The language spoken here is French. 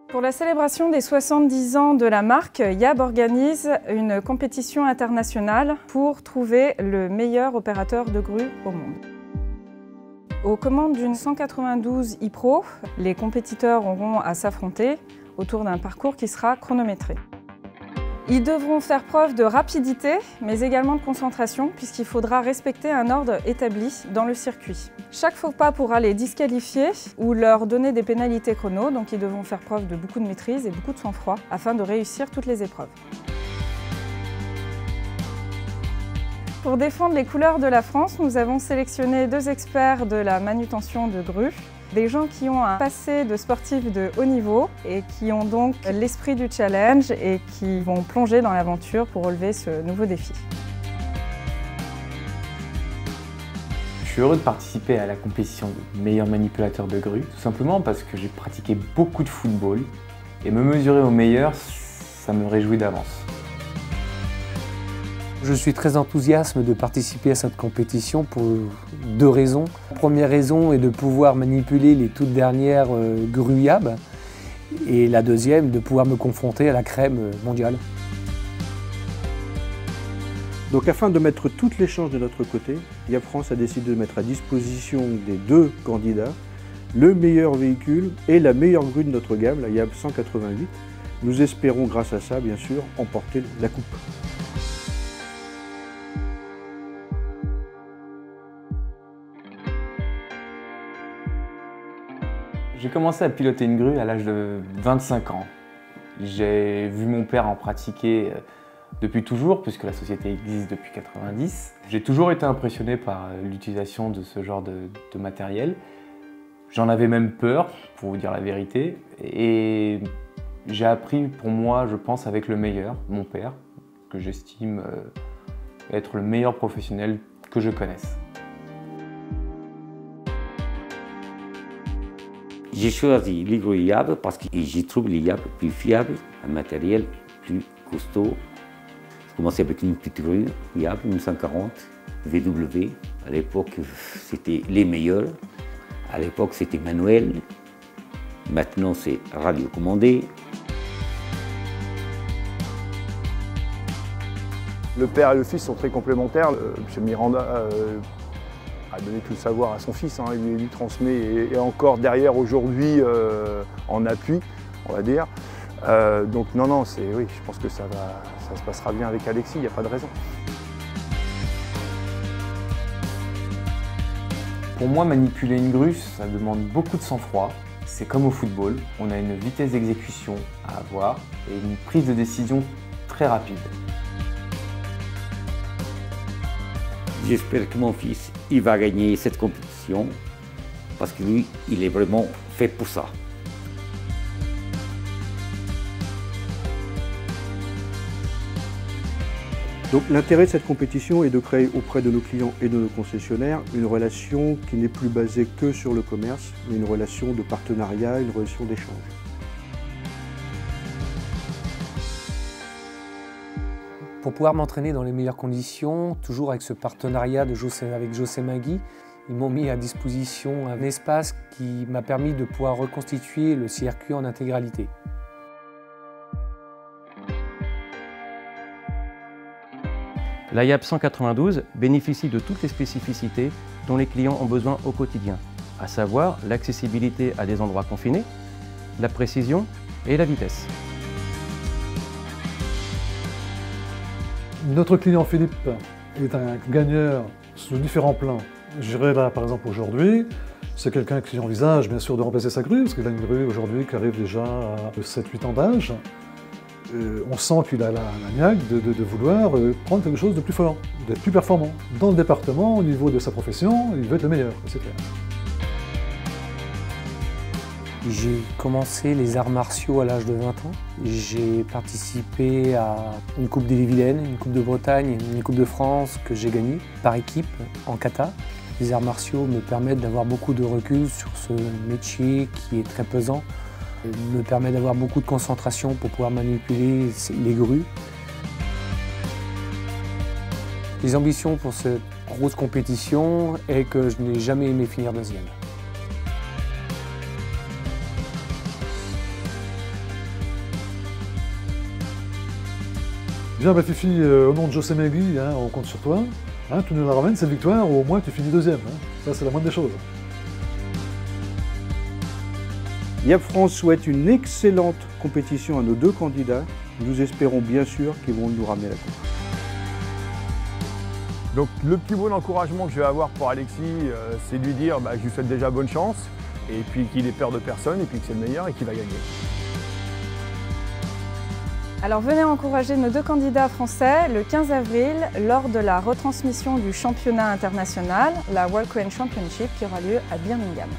Pour la célébration des 70 ans de la marque, Yab organise une compétition internationale pour trouver le meilleur opérateur de grue au monde. Aux commandes d'une 192 e-Pro, les compétiteurs auront à s'affronter autour d'un parcours qui sera chronométré. Ils devront faire preuve de rapidité, mais également de concentration, puisqu'il faudra respecter un ordre établi dans le circuit. Chaque faux pas pourra les disqualifier ou leur donner des pénalités chrono, donc ils devront faire preuve de beaucoup de maîtrise et beaucoup de sang-froid afin de réussir toutes les épreuves. Pour défendre les couleurs de la France, nous avons sélectionné 2 experts de la manutention de grues. Des gens qui ont un passé de sportifs de haut niveau et qui ont donc l'esprit du challenge et qui vont plonger dans l'aventure pour relever ce nouveau défi. Je suis heureux de participer à la compétition de meilleur manipulateur de grue, tout simplement parce que j'ai pratiqué beaucoup de football et me mesurer au meilleur, ça me réjouit d'avance. Je suis très enthousiaste de participer à cette compétition pour 2 raisons. La première raison est de pouvoir manipuler les toutes dernières grues Yab et la deuxième, de pouvoir me confronter à la crème mondiale. Donc afin de mettre toutes les chances de notre côté, Yab France a décidé de mettre à disposition des 2 candidats le meilleur véhicule et la meilleure grue de notre gamme, la Yab 188. Nous espérons grâce à ça, bien sûr, emporter la coupe. J'ai commencé à piloter une grue à l'âge de 25 ans. J'ai vu mon père en pratiquer depuis toujours, puisque la société existe depuis 90. J'ai toujours été impressionné par l'utilisation de ce genre de matériel. J'en avais même peur, pour vous dire la vérité. Et j'ai appris pour moi, je pense, avec le meilleur, mon père, que j'estime être le meilleur professionnel que je connaisse. J'ai choisi les grues Yab parce que j'y trouve les Yab plus fiables, un matériel plus costaud. J'ai commencé avec une petite grue Yab, une 140 VW. À l'époque, c'était les meilleurs. À l'époque, c'était manuel. Maintenant, c'est radiocommandé. Le père et le fils sont très complémentaires. M. Miranda a donné tout le savoir à son fils, il lui transmet et encore derrière aujourd'hui en appui, on va dire. Donc non, oui, je pense que ça se passera bien avec Alexis, il n'y a pas de raison. Pour moi, manipuler une grue, ça demande beaucoup de sang-froid. C'est comme au football, on a une vitesse d'exécution à avoir et une prise de décision très rapide. J'espère que mon fils il va gagner cette compétition parce que lui, il est vraiment fait pour ça. Donc l'intérêt de cette compétition est de créer auprès de nos clients et de nos concessionnaires une relation qui n'est plus basée que sur le commerce, mais une relation de partenariat, une relation d'échange. Pour pouvoir m'entraîner dans les meilleures conditions, toujours avec ce partenariat avec José Magui, ils m'ont mis à disposition un espace qui m'a permis de pouvoir reconstituer le circuit en intégralité. La Yab 192 bénéficie de toutes les spécificités dont les clients ont besoin au quotidien, à savoir l'accessibilité à des endroits confinés, la précision et la vitesse. Notre client Philippe est un gagneur sur différents plans. Je dirais là, par exemple, aujourd'hui, c'est quelqu'un qui envisage bien sûr de remplacer sa grue, parce qu'il a une grue aujourd'hui qui arrive déjà à 7-8 ans d'âge. On sent qu'il a la niaque de vouloir prendre quelque chose de plus fort, d'être plus performant. Dans le département, au niveau de sa profession, il veut être le meilleur, c'est clair. J'ai commencé les arts martiaux à l'âge de 20 ans. J'ai participé à une Coupe d'Ille-et-Vilaine, une Coupe de Bretagne, une Coupe de France que j'ai gagnée par équipe en kata. Les arts martiaux me permettent d'avoir beaucoup de recul sur ce métier qui est très pesant. Me permet d'avoir beaucoup de concentration pour pouvoir manipuler les grues. Les ambitions pour cette grosse compétition est que je n'ai jamais aimé finir deuxième. Bien, bah, Fifi, au nom de José Megui, hein, on compte sur toi. Hein, tu nous la ramènes cette victoire, ou au moins tu finis deuxième. Hein. Ça, c'est la moindre des choses. YAB France souhaite une excellente compétition à nos deux candidats. Nous espérons bien sûr qu'ils vont nous ramener la coupe. Donc le plus beau encouragement que je vais avoir pour Alexis, c'est de lui dire que je lui souhaite déjà bonne chance, et puis qu'il ait peur de personne, et puis que c'est le meilleur et qu'il va gagner. Alors venez encourager nos deux candidats français le 15 avril lors de la retransmission du championnat international, la World Crane Championship qui aura lieu à Birmingham.